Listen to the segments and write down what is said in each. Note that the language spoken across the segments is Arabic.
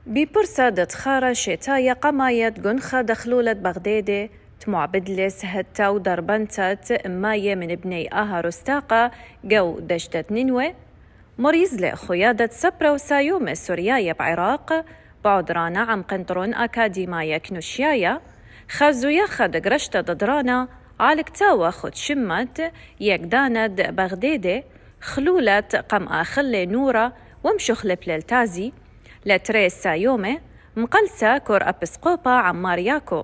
ببرسة دتخارة شتايا قماية جنخة دخلولة بغدادة تمع بدلس هتا ودربنتت إماية من بني آها رستاقة جو دشتة نينوى مريزلة خيادة سبرة وسايوم سوريايا بعراق بعدرانا عم قنطرون أكاديمايا كنوشيايا خازو ياخد قرشتة ضدرانا عالكتاوى خد شمت يقداند بغدادة خلولة قم آخلة نورة ومشخلة بلالتازي لتريس سايومة مقلسة كور أبسقوبا عمار ياكو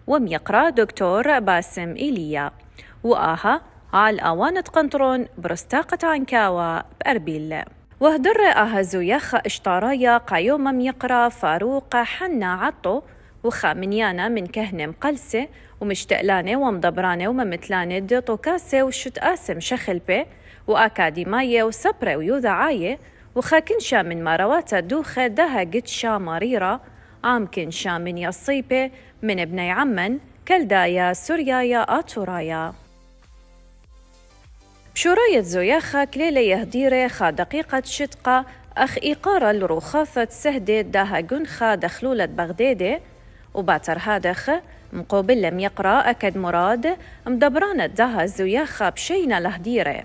وميقرا دكتور باسم إيليا وآها عال آوانة قنطرون برستاقة عنكاوى بأربيل وهدر آها زوياخ اشتارايا قايوم ميقرا فاروق حنا عطو وخامنيانا من كهنة مقلسة ومشتقلانة ومضبرانة وممثلانة ديطو كاسة وشت آسم شخلبة وأكاديماية وسبرة ويوذعاية وخاكنشا من مارواتا دوخة دها قدشا مريرة عامكنشا من يصيبة من ابني عمن كالدايا سوريايا آتورايا بشوراية زوياخا كليلة يهديرة خا دقيقة شتقة أخ إيقارة لروخاثة سهدة دها قنخا دخلولة بغدادة وباتر هادخ مقابل لم يقرأ أكد مراد مدبرانة دها زوياخا بشينا لهديرة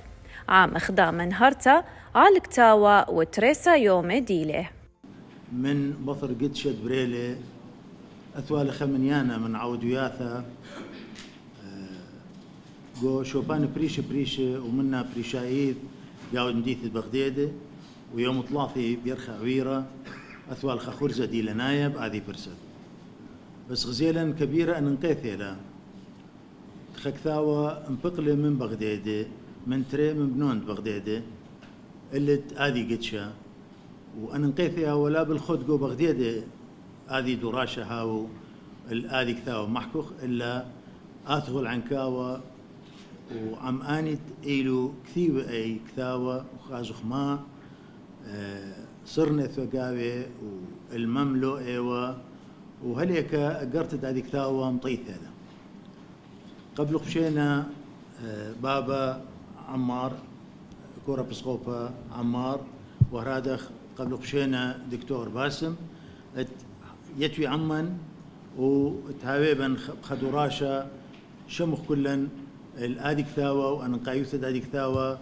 عام إخدام هرتا عالكتاوى وتريسا يوم ديله من بطر قدشة بريلة أثوال خمنيانا من عود وياثا جو شوبان بريشة ومنا بريشايد جاو نديث بغدادة ويوم طلاثي بيرخى عويرة أثوال خخورزة دي لنايب هذه برسد بس غزيلا كبيرة أن نقيثي لا خكثاوى انبقلة من بغدادة من تري من بنوند بغدادة اللي هذه قدشة وأنا نقيثيها ولا بالخد جو بغدادة هذه دراشة هاو هذه كثاوى محكوخ إلا آثغل عنكاوى وعم آنت إيلو كثيوة أي كثاوى وخازخ ما صرنا ثقاوة والمملو إيوة وهليك قرتت هذه كثاوى مطيثة قبل خشينا بابا عمار كورة بسقوبة عمار وهرادخ قبل خشينا دكتور باسم يتوي عمان وتهاويبا خدوراشا شمخ كلن الادي كثاوى وانا قايوثة ادي كثاوى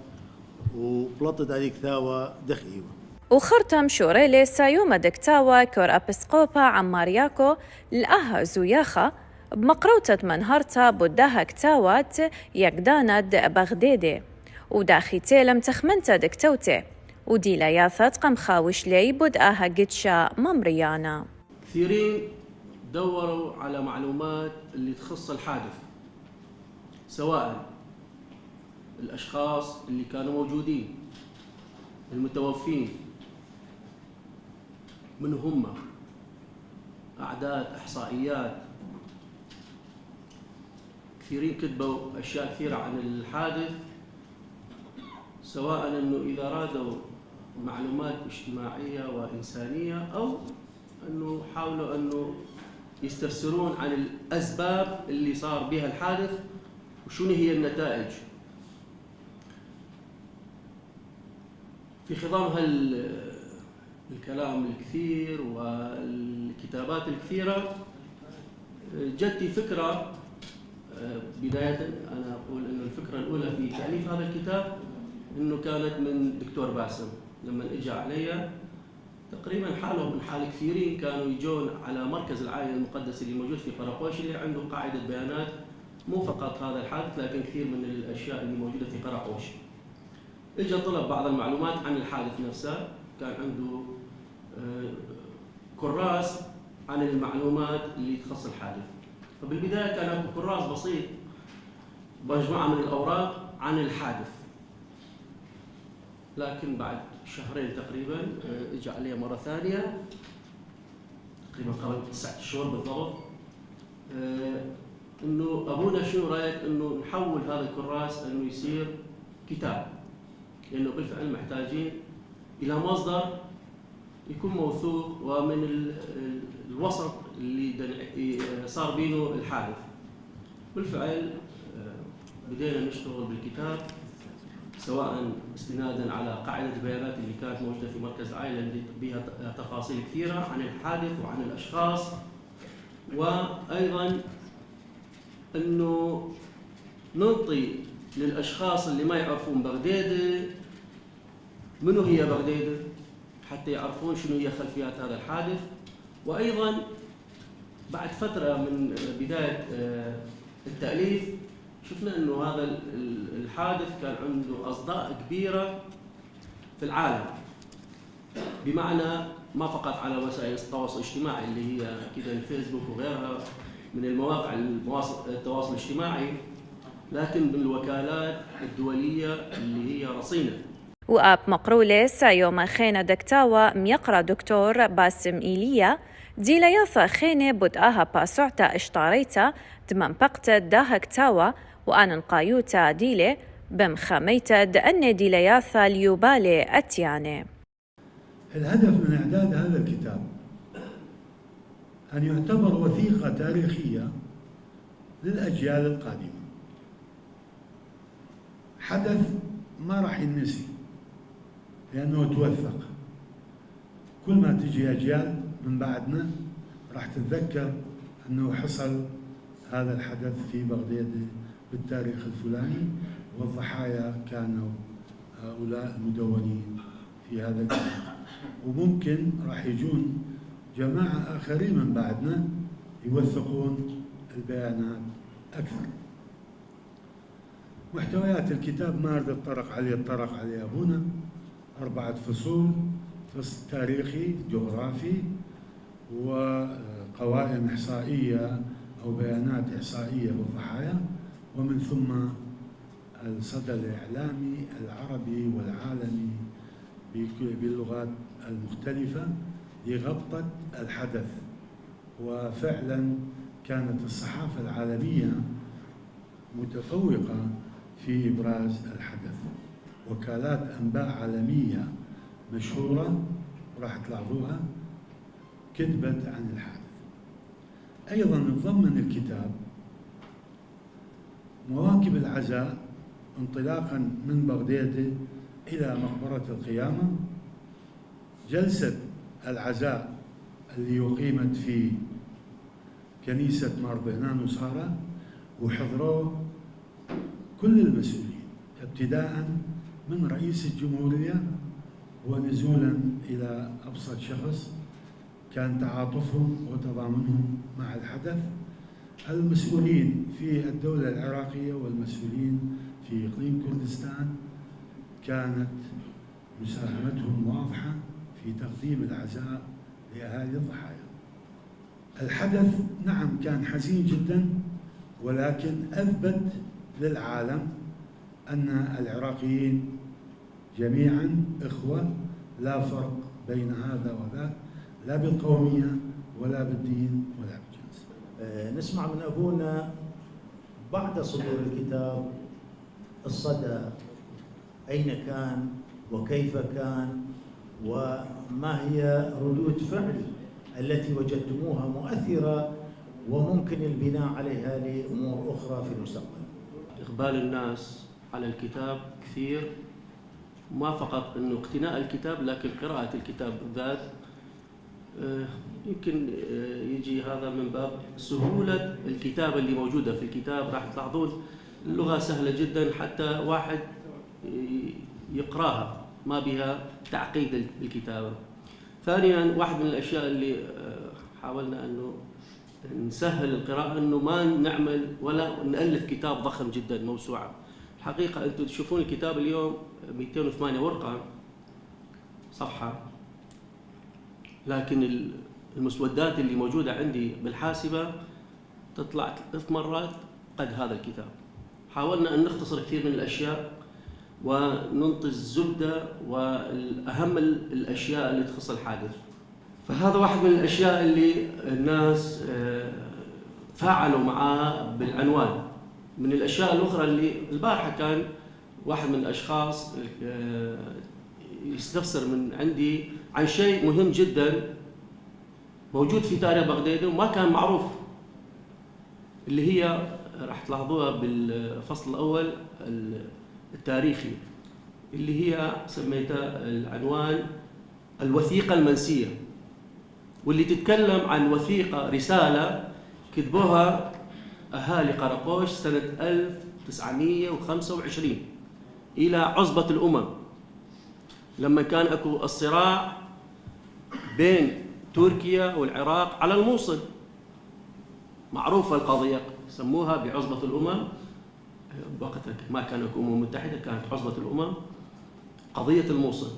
وبلطت ادي كثاوى دخيوة وخرتم شوريلي سايوما دكتاوى كور أبسقوبا عمار ياكو لأها زوياخا بمقروطة منهرتا بداها كتاوات يقداند بغدادة وداخي تيلم تخمنتا دكتوتي ودي لياثت قم خاوش لي بداها قدشا ممريانا كثيرين دوروا على معلومات اللي تخص الحادث سواء الأشخاص اللي كانوا موجودين المتوفين من هم أعداد إحصائيات كثيرين كتبوا أشياء كثيرة عن الحادث سواء أنه إذا رادوا معلومات اجتماعية وإنسانية أو أنه حاولوا أنه يستفسرون عن الأسباب اللي صار بها الحادث وشنو هي النتائج في خضم الكلام الكثير والكتابات الكثيرة. جتي فكرة بداية أنا أقول أن الفكرة الأولى في تأليف هذا الكتاب أنه كانت من دكتور باسم لما إجا علي تقريبا حالهم من حال كثيرين كانوا يجون على مركز العائلة المقدسة اللي موجود في قراقوش اللي عنده قاعدة بيانات مو فقط هذا الحادث لكن كثير من الأشياء اللي موجودة في قراقوش. إجا طلب بعض المعلومات عن الحادث نفسه كان عنده كراس عن المعلومات اللي تخص الحادث. فبالبداية كان أكو كراس بسيط مجموعة من الأوراق عن الحادث لكن بعد شهرين تقريبا اجى عليه مرة ثانية تقريبا قبل 9 شهور بالضبط انه ابونا شنو رايك انه نحول هذا الكراس انه يصير كتاب لانه بالفعل محتاجين الى مصدر يكون موثوق ومن الوسط اللي صار بينه الحادث. بالفعل بدينا نشتغل بالكتاب سواء استنادا على قاعدة البيانات اللي كانت موجودة في مركز العائلة اللي بها تفاصيل كثيرة عن الحادث وعن الأشخاص، وأيضا أنه نعطي للأشخاص اللي ما يعرفون بغديدة منو هي بغديدة حتى يعرفون شنو هي خلفيات هذا الحادث. وأيضا بعد فترة من بداية التأليف شفنا أنه هذا الحادث كان عنده أصداء كبيرة في العالم، بمعنى ما فقط على وسائل التواصل الاجتماعي اللي هي كده الفيسبوك وغيرها من المواقع التواصل الاجتماعي، لكن بالوكالات الدولية اللي هي رصينة. وآب مقرولس يوم خينة دكتاوى ميقرا دكتور باسم إيليا ديلياثا خينة بدأها باسعتا اشتاريتا دمن بقتا داها كتاوى وأنا قايوتا ديلي بمخاميتا دأن ديلياثا اليوبالي أتياني. الهدف من إعداد هذا الكتاب أن يعتبر وثيقة تاريخية للأجيال القادمة، حدث ما راح ينسي لأنه توثق. كل ما تجي أجيال من بعدنا راح تتذكر أنه حصل هذا الحدث في بغداد بالتاريخ الفلاني، والضحايا كانوا هؤلاء المدونين في هذا الكتاب. وممكن راح يجون جماعة آخرين من بعدنا يوثقون البيانات أكثر. محتويات الكتاب ما أريد أتطرق عليها هنا. 4 فصول: فصل تاريخي جغرافي، وقوائم إحصائية أو بيانات إحصائية بالضحايا، ومن ثم الصدى الإعلامي العربي والعالمي باللغات المختلفة لغطت الحدث. وفعلا كانت الصحافة العالمية متفوقة في إبراز الحدث. وكالات أنباء عالمية مشهورة راح تلاحظوها كتبت عن الحادث. أيضا ضمن الكتاب مواكب العزاء انطلاقا من بغداد إلى مقبرة القيامة، جلسة العزاء اللي أقيمت في كنيسة مار بهنان وصارة، وحضروه كل المسؤولين ابتداء من رئيس الجمهورية ونزولا إلى أبسط شخص. كان تعاطفهم وتضامنهم مع الحدث. المسؤولين في الدولة العراقية والمسؤولين في إقليم كردستان كانت مساهمتهم واضحة في تقديم العزاء لأهالي الضحايا. الحدث نعم كان حزين جدا، ولكن أثبت للعالم أن العراقيين جميعا إخوة، لا فرق بين هذا وذاك، لا بالقومية ولا بالدين ولا بالجنس. نسمع من أبونا بعد صدور الكتاب الصدى، أين كان وكيف كان وما هي ردود فعل التي وجدتموها مؤثرة وممكن البناء عليها لأمور أخرى في المستقبل. إقبال الناس على الكتاب كثير، ما فقط أنه اقتناء الكتاب لكن قراءة الكتاب بالذات. يمكن يجي هذا من باب سهولة الكتابة اللي موجودة في الكتاب. راح تلاحظون اللغة سهلة جدا حتى واحد يقراها، ما بها تعقيد الكتابة. ثانيا، واحد من الأشياء اللي حاولنا أنه نسهل القراءة أنه ما نعمل ولا نألف كتاب ضخم جدا موسوعة. الحقيقة أنتم تشوفون الكتاب اليوم 208 ورقة صفحة، لكن المسودات اللي موجودة عندي بالحاسبة تطلع 3 مرات قد هذا الكتاب. حاولنا أن نختصر كثير من الأشياء وننطي الزبدة والأهم الأشياء اللي تخص الحادث. فهذا واحد من الأشياء اللي الناس فاعلوا معها بالعنوان. من الأشياء الأخرى اللي البارحة كان واحد من الأشخاص يستفسر من عندي عن شيء مهم جدا موجود في تاريخ بغداد وما كان معروف، اللي هي راح تلاحظوها بالفصل الأول التاريخي. اللي هي سميتها العنوان الوثيقة المنسية، واللي تتكلم عن وثيقة رسالة كتبوها أهالي قرقوش سنة 1925 إلى عصبة الأمم، لما كان أكو الصراع بين تركيا والعراق على الموصل. معروفة القضية، سموها بعصبة الأمم، وقتها ما كان أكو أمم متحدة، كانت عصبة الأمم، قضية الموصل.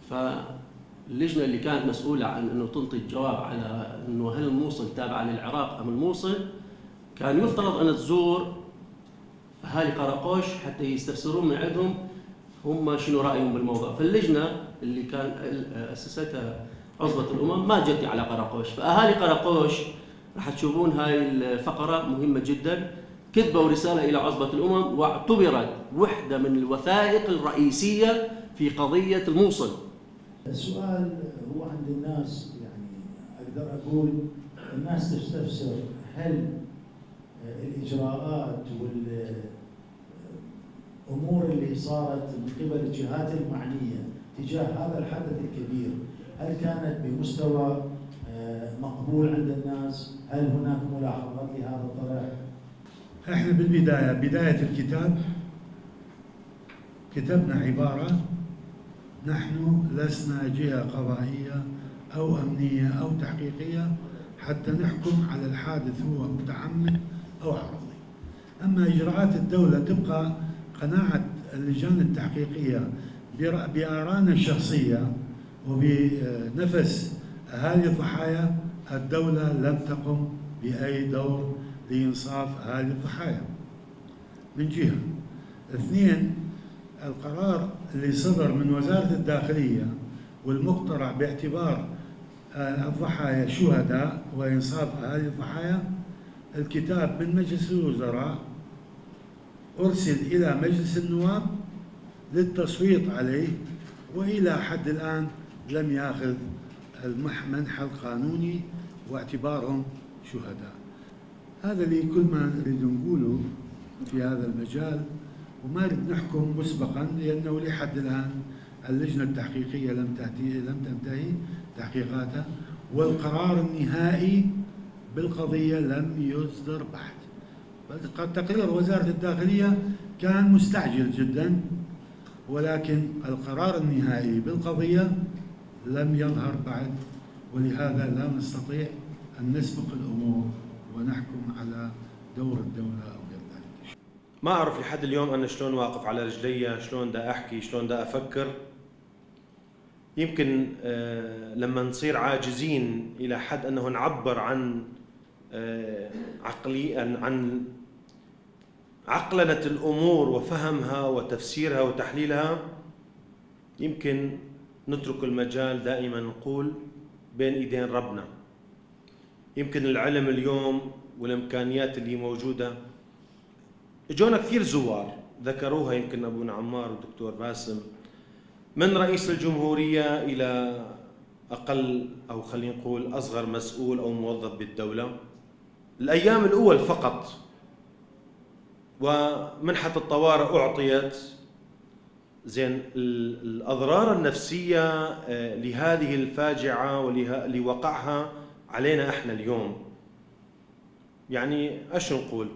فاللجنة اللي كانت مسؤولة عن أنه تنطي الجواب على أنه هل الموصل تابعة للعراق أم الموصل، كان يفترض أن تزور أهالي قرقوش حتى يستفسرون من عندهم هم شنو رأيهم بالموضوع. فاللجنة اللي كان أسستها عصبة الأمم ما جت على قرقوش، فأهالي قرقوش راح تشوفون هاي الفقرة مهمة جدا، كتبوا رسالة إلى عصبة الأمم واعتبرت واحدة من الوثائق الرئيسية في قضية الموصل. السؤال هو عند الناس، يعني أقدر أقول الناس تستفسر هل الإجراءات والأمور اللي صارت من قبل الجهات المعنية تجاه هذا الحدث الكبير هل كانت بمستوى مقبول عند الناس؟ هل هناك ملاحظات لهذا الطرح؟ احنا بالبداية، بداية الكتاب كتبنا عبارة: نحن لسنا جهة قضائية أو أمنية أو تحقيقية حتى نحكم على الحادث هو متعمد أو عرضي. أما إجراءات الدولة تبقى قناعة اللجان التحقيقية بآرائنا الشخصية وبنفس أهالي الضحايا. الدولة لم تقم بأي دور لإنصاف أهالي الضحايا من جهة. اثنين، القرار اللي صدر من وزارة الداخلية والمقترح باعتبار الضحايا شهداء وإنصاف أهالي الضحايا، الكتاب من مجلس الوزراء أرسل إلى مجلس النواب للتصويت عليه، وإلى حد الآن لم يأخذ المنحى القانوني واعتبارهم شهداء. هذا اللي كل ما نريد نقوله في هذا المجال، وما نريد نحكم مسبقا لأنه لحد الآن اللجنة التحقيقية لم تنتهي تحقيقاتها، والقرار النهائي بالقضية لم يصدر بعد. تقرير وزارة الداخلية كان مستعجل جدا، ولكن القرار النهائي بالقضية لم يظهر بعد، ولهذا لا نستطيع أن نسبق الأمور ونحكم على دور الدولة أو غير ذلك. ما أعرف لحد اليوم أنا شلون واقف على رجلي، شلون دا أحكي، شلون دا أفكر. يمكن لما نصير عاجزين إلى حد أنه نعبر عن عن عقلنة الأمور وفهمها وتفسيرها وتحليلها، يمكن نترك المجال دائما نقول بين إيدين ربنا. يمكن العلم اليوم والإمكانيات اللي موجودة، اجونا كثير زوار ذكروها، يمكن أبونا عمار والدكتور باسم، من رئيس الجمهورية إلى أقل أو خلينا نقول أصغر مسؤول أو موظف بالدولة. الأيام الأول فقط ومنحة الطوارئ أعطيت، زين الأضرار النفسية لهذه الفاجعة واللي وقعها علينا احنا اليوم. يعني ايش نقول؟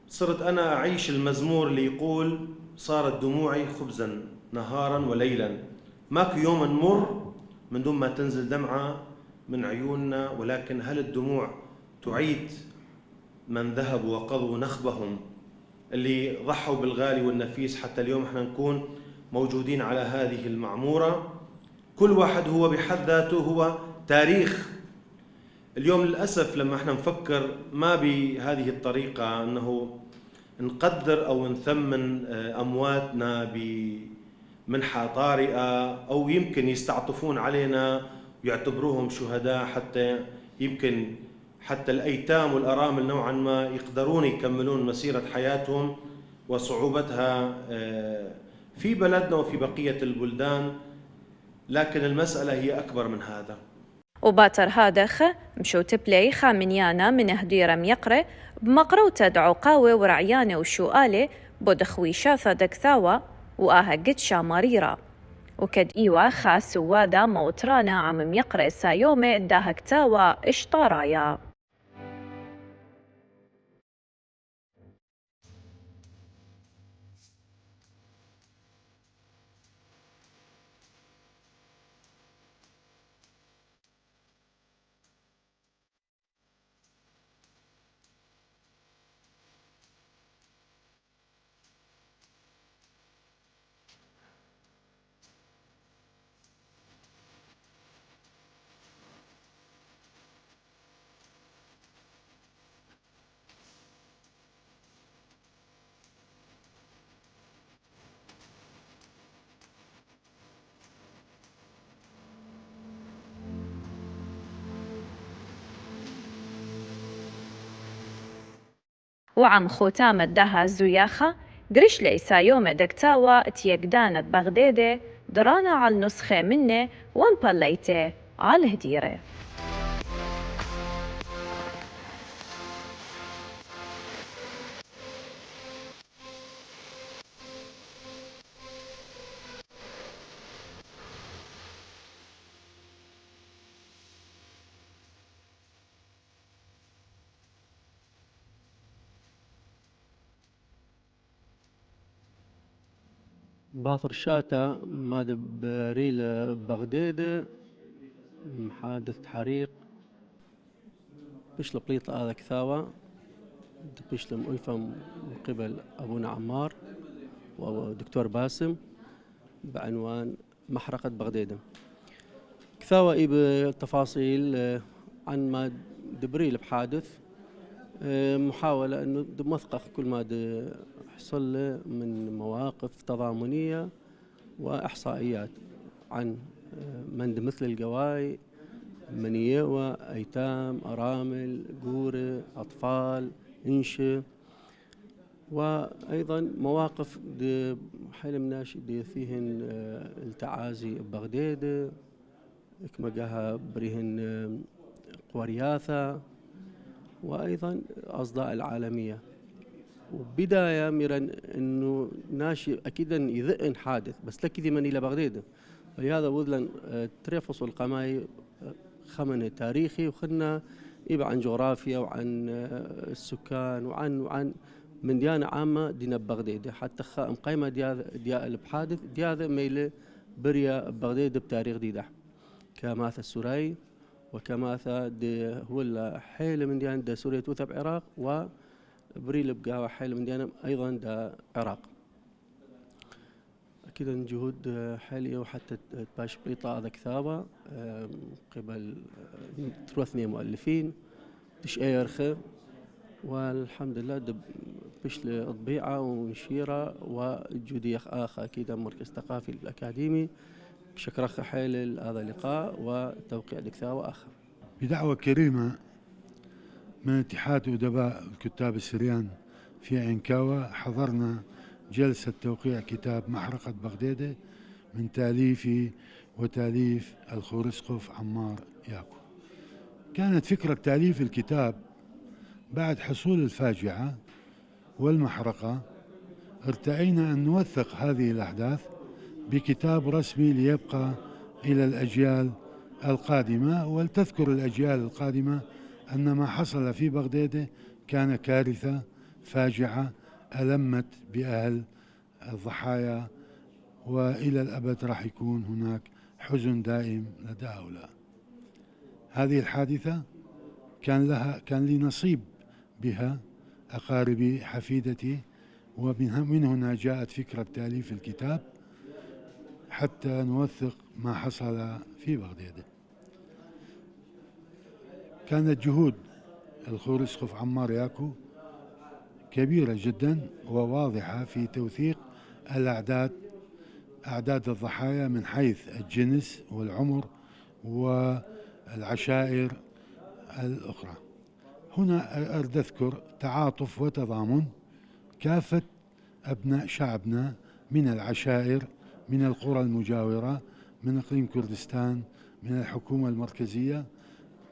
صرت انا اعيش المزمور اللي يقول: صارت دموعي خبزا نهارا وليلا، ماكو يوم نمر من دون ما تنزل دمعة من عيوننا، ولكن هل الدموع تعيد من ذهبوا وقضوا نخبهم، اللي ضحوا بالغالي والنفيس حتى اليوم احنا نكون موجودين على هذه المعمورة. كل واحد هو بحد ذاته هو تاريخ. اليوم للأسف لما احنا نفكر ما بهذه الطريقة أنه نقدر أو نثمن أمواتنا بمنحة طارئة، أو يمكن يستعطفون علينا ويعتبروهم شهداء، حتى يمكن حتى الأيتام والأرامل نوعا ما يقدرون يكملون مسيرة حياتهم وصعوبتها في بلدنا وفي بقية البلدان. لكن المسألة هي أكبر من هذا. وباتر هادخ مشوت بلاي خامنيانا من هديرة ميقرة بمقروتة عقاوة ورعيانة وشوالة بودخوي شاثة دكثاوة وآها قدشا مريرة وكد إيوا خاس وادا موترانا عم يقرأ سايومي داها كتاوة اشطارايا. وعم خوتام الدها زوياخة قرش لي سايوم دكتاوة تيقدانت بغدادة درانا على النسخة منه وانباليته على الهديرة. باطر شاتا ماد بريل بغداد حادث حريق بش لبليطة هذا كثاوة بش لمؤلفة من قبل أبونا عمار ودكتور باسم بعنوان محرقة بغداد. كثاوة إيه بتفاصيل عن ما دبريل بحادث محاولة أنه مثقف كل ما حصل من مواقف تضامنية وإحصائيات عن من مثل القواي منيوة أيتام أرامل قورة أطفال إنشة، وأيضا مواقف حلم ناشد فيهن التعازي ببغداد كما قاها بريهن قورياثة وأيضا أصداء العالمية. وبداية ميران إنه ناشي أكيدا يذئن حادث بس لكذي من إلى بغداد، ولهذا وذلن تريفص القماي خمن تاريخي وخلنا يبقى عن جغرافيا وعن السكان وعن من ديانة عامة دينا بغداد حتى مقيمة ديا البحادث ديا ميلة بريا بغداد بتاريخ ديدا كماثا السوري وكماثا هو الحيل من ديانة دا سوريا توثب عراق وبريل بقى حيل من ديانة أيضا دا عراق. أكيد جهود حالية وحتى تباش بليطة هذا كثابة قبل ثلاثة مؤلفين تش أيرخة والحمد لله بش لطبيعة ونشيرة وجودي آخر أكيد مركز ثقافي الأكاديمي شكرخ حيل هذا اللقاء وتوقيع دكثاوة آخر. بدعوة كريمة من اتحاد أدباء الكتاب السريان في عنكاوة حضرنا جلسة توقيع كتاب محرقة بغداد من تأليفي وتأليف الخورسقف عمار ياكو. كانت فكرة تأليف الكتاب بعد حصول الفاجعة والمحرقة ارتأينا أن نوثق هذه الأحداث بكتاب رسمي ليبقى إلى الأجيال القادمة ولتذكر الأجيال القادمة أن ما حصل في بغداد كان كارثة فاجعة ألمت بأهل الضحايا وإلى الأبد راح يكون هناك حزن دائم لدى هؤلاء. هذه الحادثة كان لي نصيب بها أقاربي حفيدتي ومن هنا جاءت فكرة تأليف الكتاب حتى نوثق ما حصل في بغداد. كانت جهود الخورسقف عمار ياكو كبيرة جدا وواضحة في توثيق أعداد الضحايا من حيث الجنس والعمر والعشائر الأخرى. هنا أريد أذكر تعاطف وتضامن كافة أبناء شعبنا من العشائر من القرى المجاورة من إقليم كردستان من الحكومة المركزية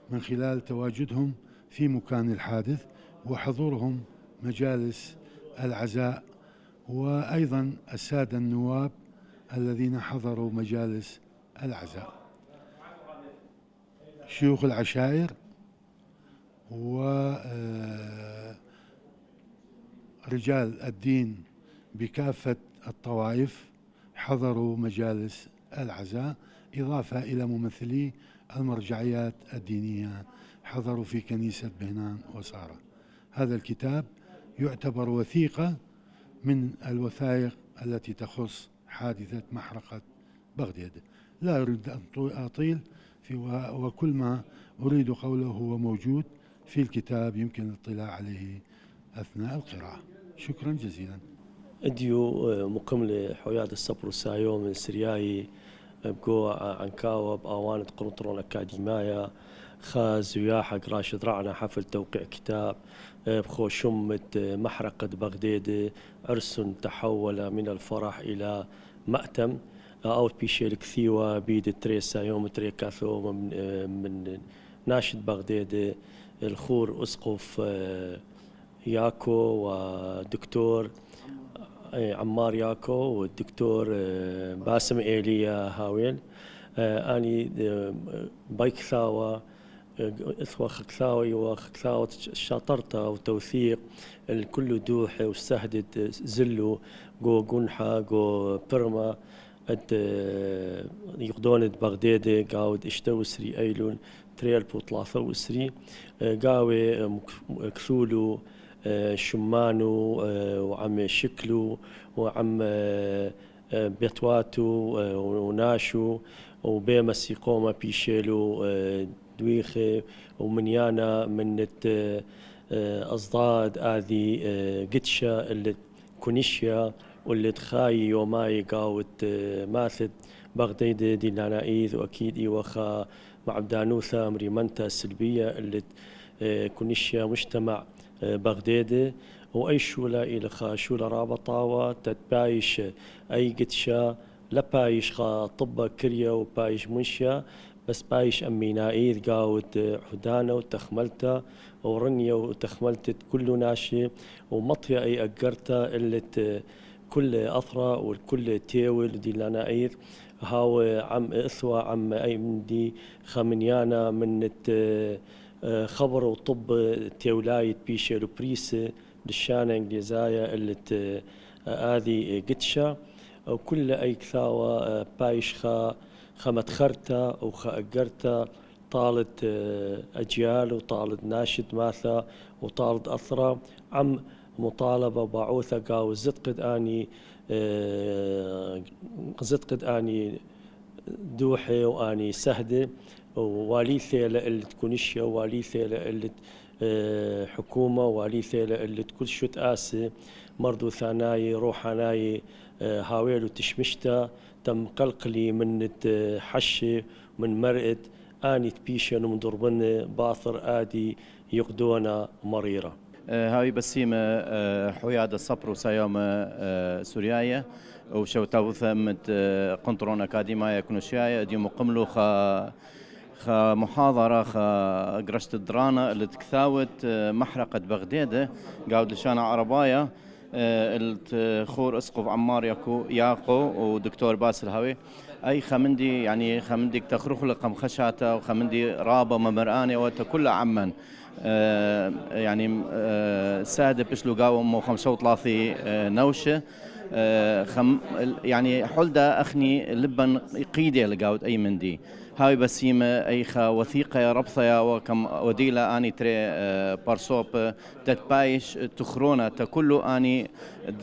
من خلال تواجدهم في مكان الحادث وحضورهم مجالس العزاء وأيضا السادة النواب الذين حضروا مجالس العزاء، شيوخ العشائر ورجال الدين بكافة الطوائف حضروا مجالس العزاء، إضافة إلى ممثلي المرجعيات الدينية حضروا في كنيسة بهنان وسارة. هذا الكتاب يعتبر وثيقة من الوثائق التي تخص حادثة محرقة بغداد. لا أريد أن أطيل وكل ما أريد قوله هو موجود في الكتاب، يمكن الاطلاع عليه أثناء القراءة. شكرا جزيلا. اديو مقيم حوياد الصبر والسايو من سرياي بقو عنكاوة بآوانة قنطرون أكاديمايا خاز وياحق راشد رعنا حفل توقيع كتاب بخو شمة محرقة بغداد، عرس تحول من الفرح إلى مأتم أو بيشيل كثيوة بيد تريسا يوم تريكاثو من ناشد بغداد الخور أسقف ياكو ودكتور عمار ياكو والدكتور باسم إيليا هاويل. أني بايك ثاوة إثوى خكثاوي وخكثاوة شاطرته وتوثيق الكل دوحة وسهدت زلو جو جنحة جو برما يقدون بغداد قاود اشتو سري أيلون تريال بوطلاثة وسري قاوي كثولو شمانو وعم شكلو وعم بيتواتو وناشو وبيمسي قوما بيشيلو دويخي ومنيانا من أصداد آذي قدشة اللي كونيشيا واللي تخاي يوماي قاوت ماثد بغداد دي لانايذ وأكيد إيوخا مع بدانوثا مريمنتا السلبية اللي كونيشيا مجتمع بغداد وأي شولة إلى شولة رابطة تتبايش أي قدشة لا بايش خا طبة كريا وبايش منشيا بس بايش أمينائيذ قاوت حدانة وتخملتا ورنيا وتخملتت كل ناشي ومطيا أي أقرتا اللي كل أثرة والكل تيول دي لانايذ هاو عم إثوى عم أي مندي خمنيانا من خبر وطب تيولايت بيشيلو بريسة للشانة إنجليزايا اللي هذه قدشة وكل أي كثاوة بايش خمتخرتا وخأقرتا طالت أجيال وطالت ناشد ماثا وطالت أثرة عم مطالبة بعوثة قاو زدقد آني دوحي وآني سهدة والي ثيلة اللي تكونشيا والي ثيلة اللي حكومة والي ثيلة اللي تكون شوت آسي مرضو ثاناي روحاناي هاويلو تشمشتا تم قلقلي من حشي من مرقد آني تبيشن ومن ضربن باثر آدي يقدونا مريرة. هاوي بسيمة حوياد الصبر وسايومة سورياية وشوتاو ثمت قنطرون أكاديمايا كنوشيايا دي مقملو خا محاضرة خا قرشت الدرانة اللي تكثاوت محرقة بغداد قاود لشانة عربايا الخور اسقف عمار ياقو ودكتور باسل هاوي اي خمندي يعني خمندي تخرخ لقم خشاته وخمندي رابه ممرانه وتكل عمان يعني ساده بشلو قاو مو 35 نوشه يعني حلدا اخني لبن قيده لقاود اي مندي هاي بسيمة أي خا وثيقة يا ربثة وكم وديلة أني تري بارسوب تتبايش تخرونا تكلو أني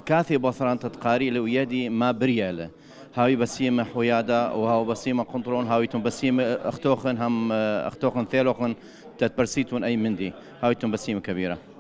كاثي بثران تتقاري لو يدي ما بريالة هاي بسيمة حويادة وهاو بسيمة قنطرون هاويتون بسيمة أختوخن هم أختوخن ثيلوخن تتبرسيتون أي مندي هاويتون بسيمة كبيرة.